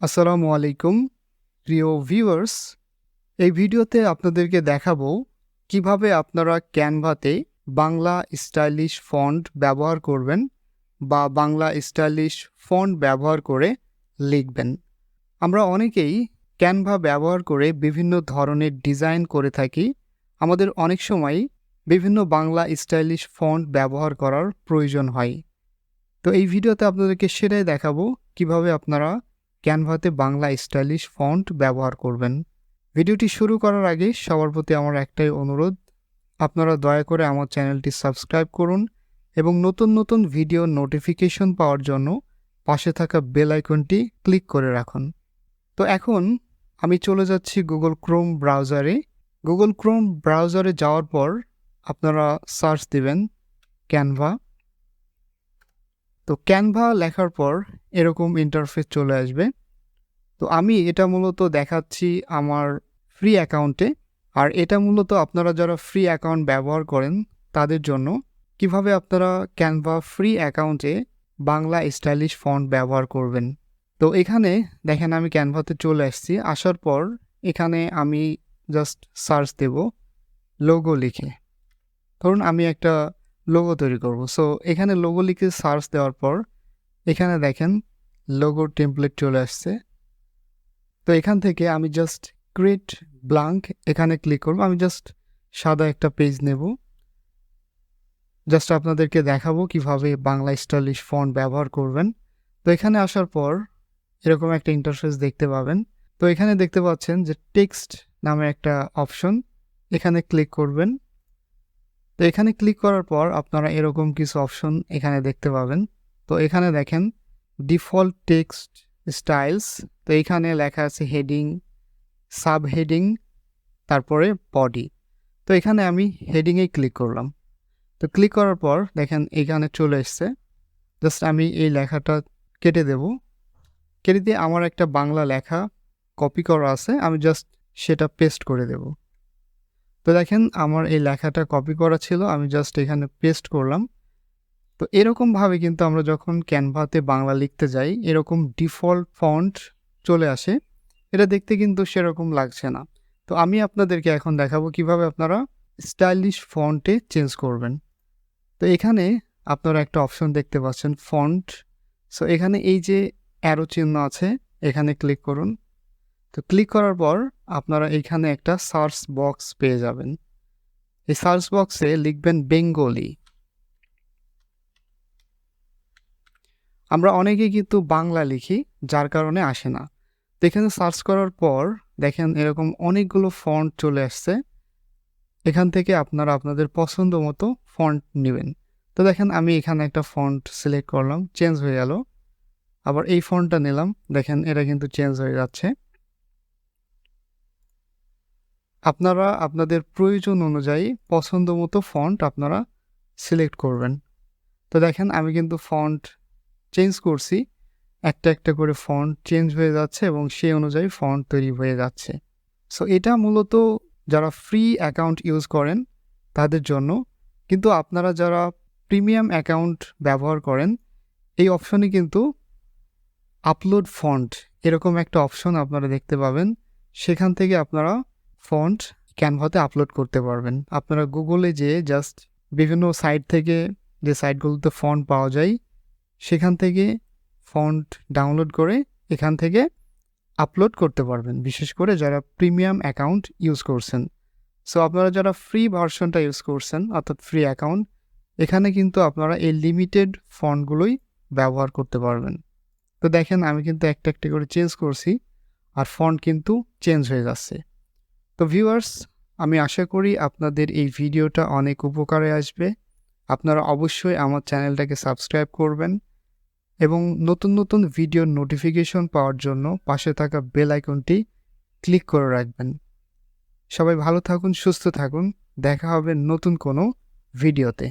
আসসালামু আলাইকুম প্রিয় ভিউয়ার্স। এই ভিডিওতে আপনাদেরকে দেখাবো কিভাবে আপনারা ক্যানভাতে বাংলা স্টাইলিশ ফন্ট ব্যবহার করবেন বা বাংলা স্টাইলিশ ফন্ট ব্যবহার করে লিখবেন। আমরা অনেকেই ক্যানভা ব্যবহার করে বিভিন্ন ধরনের ডিজাইন করে থাকি। আমাদের অনেক সময় বিভিন্ন বাংলা স্টাইলিশ ফন্ট ব্যবহার করার প্রয়োজন হয়। তো এই ভিডিওতে আপনাদেরকে সেটাই দেখাবো কিভাবে আপনারা ক্যানভাতে বাংলা স্টাইলিশ ফন্ট ব্যবহার করবেন। ভিডিওটি শুরু করার আগে সবার প্রতি আমার একটাই অনুরোধ, আপনারা দয়া করে আমার চ্যানেলটি সাবস্ক্রাইব করুন এবং নতুন নতুন ভিডিও নোটিফিকেশন পাওয়ার জন্য পাশে থাকা বেল আইকনটি ক্লিক করে রাখুন। তো এখন আমি চলে যাচ্ছি গুগল ক্রোম ব্রাউজারে। গুগল ক্রোম ব্রাউজারে যাওয়ার পর আপনারা সার্চ দিবেন ক্যানভা। তো ক্যানভা লেখার পর এরকম ইন্টারফেস চলে আসবে। তো আমি এটা মূলত দেখাচ্ছি আমার ফ্রি অ্যাকাউন্টে, আর এটা মূলত আপনারা যারা ফ্রি অ্যাকাউন্ট ব্যবহার করেন তাদের জন্য কিভাবে আপনারা ক্যানভা ফ্রি অ্যাকাউন্টে বাংলা স্টাইলিশ ফন্ট ব্যবহার করবেন। তো এখানে দেখেন আমি ক্যানভাতে চলে আসছি। আসার পর এখানে আমি জাস্ট সার্চ দেব লোগো লিখে। ধরুন আমি একটা লোগো তৈরি করব। সো এখানে লোগো লিখে সার্চ দেওয়ার পর এখানে দেখেন লোগোর টেমপ্লেট চলে আসছে। তো এখান থেকে আমি জাস্ট ক্রিয়েট ব্ল্যাঙ্ক এখানে ক্লিক করব। আমি জাস্ট সাদা একটা পেজ নেব, জাস্ট আপনাদেরকে দেখাবো কিভাবে বাংলা স্টাইলিশ ফন্ট ব্যবহার করবেন। তো এখানে আসার পর এরকম একটা ইন্টারফেস দেখতে পাবেন। তো এখানে দেখতে পাচ্ছেন যে টেক্সট নামে একটা অপশন, এখানে ক্লিক করবেন। তো এখানে ক্লিক করার পর আপনারা এরকম কিছু অপশন এখানে দেখতে পাবেন। তো এখানে দেখেন ডিফল্ট টেক্সট স্টাইলস। তো এখানে লেখা আছে হেডিং, সাব হেডিং, তারপরে বডি। তো এখানে আমি হেডিংয়ে ক্লিক করলাম। তো ক্লিক করার পর দেখেন এখানে চলে এসছে। জাস্ট আমি এই লেখাটা কেটে দেব। কেটে দিয়ে আমার একটা বাংলা লেখা কপি করা আছে, আমি জাস্ট সেটা পেস্ট করে দেব। তো দেখেন আমার এই লেখাটা কপি করা ছিল, আমি জাস্ট এখানে পেস্ট করলাম। তো এরকমভাবে কিন্তু আমরা যখন ক্যানভাতে বাংলা লিখতে যাই এরকম ডিফল্ট ফন্ট চলে আসে। এটা দেখতে কিন্তু সেরকম লাগছে না। তো আমি আপনাদেরকে এখন দেখাবো কিভাবে আপনারা স্টাইলিশ ফন্টে চেঞ্জ করবেন। তো এখানে আপনারা একটা অপশন দেখতে পাচ্ছেন ফন্ট। সো এখানে এই যে অ্যারো চিহ্ন আছে এখানে ক্লিক করুন। তো ক্লিক করার পর আপনারা এখানে একটা সার্চ বক্স পেয়ে যাবেন। এই সার্চ বক্সে লিখবেন বেঙ্গলি। আমরা অনেকেই কিন্তু বাংলা লিখি, যার কারণে আসে না। তো এখানে সার্চ করার পর দেখেন এরকম অনেকগুলো ফন্ট চলে আসছে। এখান থেকে আপনারা আপনাদের পছন্দ মতো ফন্ট নেবেন। তো দেখেন আমি এখানে একটা ফন্ট সিলেক্ট করলাম, চেঞ্জ হয়ে গেল। আবার এই ফন্টটা নিলাম, দেখেন এটা কিন্তু চেঞ্জ হয়ে যাচ্ছে। আপনারা আপনাদের প্রয়োজন অনুযায়ী পছন্দ মতো ফন্ট আপনারা সিলেক্ট করবেন। তো দেখেন আমি কিন্তু ফন্ট চেঞ্জ করছি, একটা একটা করে ফন্ট চেঞ্জ হয়ে যাচ্ছে এবং সেই অনুযায়ী ফন্ট তৈরি হয়ে যাচ্ছে। সো এটা মূলত যারা ফ্রি অ্যাকাউন্ট ইউজ করেন তাদের জন্য। কিন্তু আপনারা যারা প্রিমিয়াম অ্যাকাউন্ট ব্যবহার করেন এই অপশনে কিন্তু আপলোড ফন্ট এরকম একটা অপশন আপনারা দেখতে পাবেন। সেখান থেকে আপনারা ফন্ট ক্যানভাতে আপলোড করতে পারবেন। আপনারা গুগলে যেয়ে জাস্ট বিভিন্ন সাইট থেকে, যে সাইটগুলোতে ফন্ট পাওয়া যায় সেখান থেকে ফন্ট ডাউনলোড করে এখান থেকে আপলোড করতে পারবেন, বিশেষ করে যারা প্রিমিয়াম অ্যাকাউন্ট ইউজ করছেন। সো আপনারা যারা ফ্রি ভার্সনটা ইউজ করছেন অর্থাৎ ফ্রি অ্যাকাউন্ট, এখানে কিন্তু আপনারা এই লিমিটেড ফন্টগুলোই ব্যবহার করতে পারবেন। তো দেখেন আমি কিন্তু একটা একটা করে চেঞ্জ করছি আর ফন্ট কিন্তু চেঞ্জ হয়ে যাচ্ছে। তো ভিউয়ার্স, আমি আশা করি আপনাদের এই ভিডিওটা অনেক উপকারে আসবে। আপনারা অবশ্যই আমার চ্যানেলটাকে সাবস্ক্রাইব করবেন এবং নতুন নতুন ভিডিওর নোটিফিকেশন পাওয়ার জন্য পাশে থাকা বেল আইকনটি ক্লিক করে রাখবেন। সবাই ভালো থাকুন, সুস্থ থাকুন। দেখা হবে নতুন কোনো ভিডিওতে।